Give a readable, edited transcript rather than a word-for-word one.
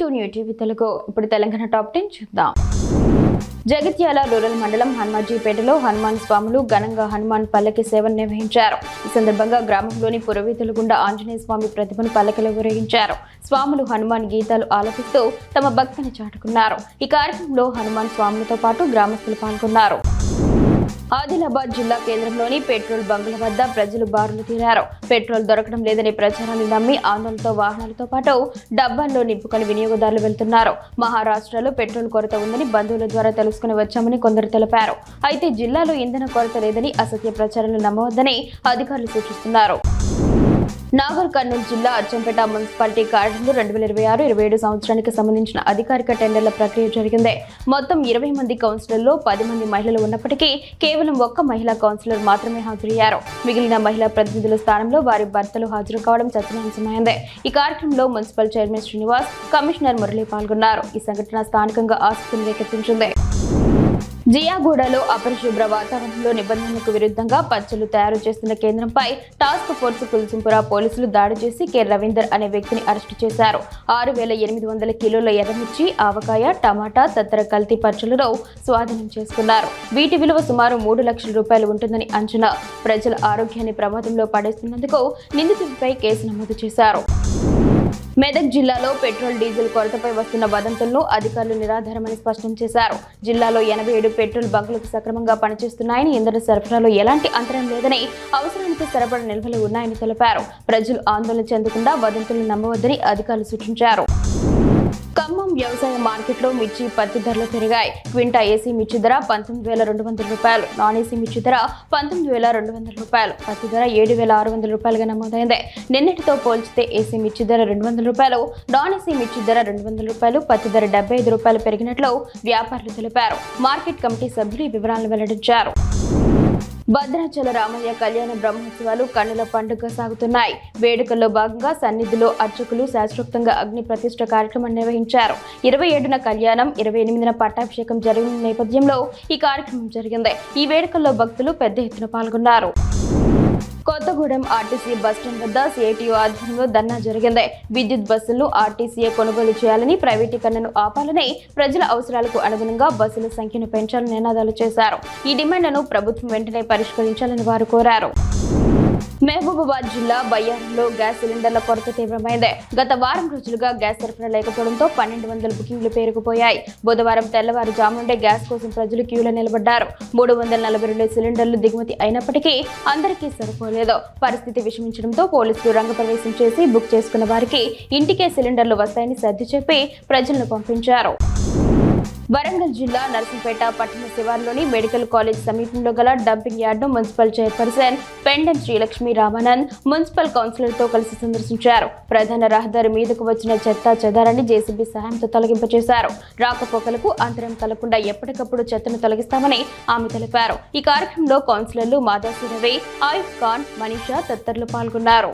Welcome to new TV Telugu. ఇప్పుడు Telangana top 10 చూద్దాం. Jagtial rural మండలం హనుమాజీపేటలో హనుమాన్ స్వాములు ఘనంగా హనుమాన్ పల్లకి సేవను నిర్వహించారు. ఈ సందర్భంగా గ్రామంలోని పురవీధుల గుండా ఆంజనేయ స్వామి ప్రతిమను పల్లకిలో ఊరేగించారు. స్వాములు హనుమాన్ గీతాలు ఆలపిస్తూ తమ భక్తిని చాటుకున్నారు. ఈ కార్యక్రమంలో హనుమాన్ స్వాములతో పాటు గ్రామస్తులు పాల్గొన్నారు. ఆదిలాబాద్ జిల్లా కేంద్రంలోని పెట్రోల్ బంకుల వద్ద ప్రజలు బారులు తీరారు. పెట్రోల్ దొరకడం లేదని ప్రచారాన్ని నమ్మి ఆందోళనతో వాహనాలతో పాటు డబ్బాల్లో నింపుకొని వినియోగదారులు వెళ్తున్నారు. మహారాష్ట్రలో పెట్రోల్ కొరత ఉందని బంధువుల ద్వారా తెలుసుకుని వచ్చామని కొందరు తెలిపారు. అయితే జిల్లాలో ఇంధన కొరత లేదని అసత్య ప్రచారాలు నమ్మవద్దని అధికారులు సూచిస్తున్నారు. నాగర్ కర్నూలు జిల్లా అచ్చంపేట మున్సిపాలిటీ కార్డులు 2026-27 సంవత్సరానికి సంబంధించిన అధికారిక టెండర్ల ప్రక్రియ జరిగింది. మొత్తం 20 మంది కౌన్సిలర్లో 10 మంది మహిళలు ఉన్నప్పటికీ కేవలం ఒక్క మహిళా కౌన్సిలర్ మాత్రమే హాజరయ్యారు. మిగిలిన మహిళా ప్రతినిధుల స్థానంలో వారి భర్తలు హాజరు కావడం చర్చనీయాంశమైంది. ఈ కార్యక్రమంలో municipal chairman Srinivas, commissioner Murali పాల్గొన్నారు. ఈ సంఘటన స్థానికంగా ఆసక్తిని రేకెత్తించింది. జియాగూడలో అపరిశుభ్ర వాతావరణంలో నిబంధనలకు విరుద్ధంగా పచ్చళ్లు తయారు చేస్తున్న కేంద్రంపై టాస్క్ ఫోర్స్ కుల్సుంపుర పోలీసులు దాడి చేసి కె రవీందర్ అనే వ్యక్తిని అరెస్టు చేశారు. 6,800 కిలోల ఎర్రమిర్చి, ఆవకాయ, టమాటా తదితర కల్తీ పచ్చళ్లను స్వాధీనం చేసుకున్నారు. వీటి విలువ సుమారు 3 లక్షల రూపాయలు ఉంటుందని అంచనా. ప్రజల ఆరోగ్యాన్ని ప్రమాదంలో పడేస్తున్నందుకు నిందితుడిపై కేసు నమోదు చేశారు. మెదక్ జిల్లాలో పెట్రోల్, డీజిల్ కొరతపై వస్తున్న వదంతులను అధికారులు నిరాధారమని స్పష్టం చేశారు. జిల్లాలో 87 పెట్రోల్ బంకులకు సక్రమంగా పనిచేస్తున్నాయని, ఇంధన సరఫరాలో ఎలాంటి అంతరం లేదని, అవసరానికి సరిపడా నిల్వలు ఉన్నాయని తెలిపారు. ప్రజలు ఆందోళన చెందకుండా వదంతులను నమ్మవద్దని అధికారులు సూచించారు. ఖమ్మం వ్యవసాయ మార్కెట్లో మిర్చి, పత్తి ధరలు పెరిగాయి. క్వింటా ఏసీ మిర్చి ధర 19,200 రూపాయలు, నాన్ ఏసీ మిర్చి ధర 19,200 రూపాయలు, పత్తి ధర 7,600 రూపాయలుగా నమోదైంది. నిన్నటితో పోల్చితే ఏసీ మిర్చి ధర 200 రూపాయలు, నాన్ ఏసీ మిర్చి ధర 200 రూపాయలు, పత్తి ధర 75 రూపాయలు పెరిగినట్లు వ్యాపారులు తెలిపారు. మార్కెట్ కమిటీ సభ్యులు ఈ వివరాలను వెల్లడించారు. భద్రాచల రామయ్య కళ్యాణ బ్రహ్మోత్సవాలు కన్నుల పండుగ సాగుతున్నాయి. వేడుకల్లో భాగంగా సన్నిధిలో అర్చకులు శాస్త్రోక్తంగా అగ్ని ప్రతిష్ఠ కార్యక్రమం నిర్వహించారు. 27న కళ్యాణం, 28న పట్టాభిషేకం జరిగిన నేపథ్యంలో ఈ కార్యక్రమం జరిగింది. ఈ వేడుకల్లో భక్తులు పెద్ద ఎత్తున పాల్గొన్నారు. కొత్తగూడెం ఆర్టీసీ బస్టాండ్ వద్ద సిఐటియు ఆధ్వర్యంలో ధర్నా జరిగింది. విద్యుత్ బస్సులను ఆర్టీసీఏ కొనుగోలు చేయాలని, ప్రైవేటీకరణను ఆపాలని, ప్రజల అవసరాలకు అనుగుణంగా బస్సుల సంఖ్యను పెంచాలని నినాదాలు చేశారు. ఈ డిమాండ్లను ప్రభుత్వం వెంటనే పరిష్కరించాలని వారు కోరారు. మహబూబాబాద్ జిల్లా బయ్యారంలో గ్యాస్ సిలిండర్ల కొరత తీవ్రమైంది. గత వారం రోజులుగా గ్యాస్ సరఫరా లేకపోవడంతో 1,200 బుకింగ్లు పేరుకుపోయాయి. బుధవారం తెల్లవారుజాము నుండే గ్యాస్ కోసం ప్రజలు క్యూలో నిలబడ్డారు. 342 సిలిండర్లు దిగుమతి అయినప్పటికీ అందరికీ సరిపోలేదు. పరిస్థితి విషమించడంతో పోలీసులు రంగప్రవేశం చేసి బుక్ చేసుకున్న వారికి ఇంటికే సిలిండర్లు వస్తాయని సర్ది చెప్పి ప్రజలను పంపించారు. వరంగల్ జిల్లా నర్సింపేట పట్టణ శివార్లోని మెడికల్ కాలేజ్ సమీపంలో గల డంపింగ్ యార్డ్ను municipal chairperson Pendem Srilakshmi Ramanand municipal కౌన్సిలర్తో కలిసి సందర్శించారు. ప్రధాన రహదారి మీదకు వచ్చిన చెత్త చెదారాన్ని జేసీబీ సహాయంతో తొలగింపచేశారు. రాకపోకలకు అంతరం కలగకుండా ఎప్పటికప్పుడు చెత్తను తొలగిస్తామని ఆమె తెలిపారు. ఈ కార్యక్రమంలో కౌన్సిలర్లు మాదాసి రవి, ఆయుబ్ ఖాన్, మనీషా తదితరులు పాల్గొన్నారు.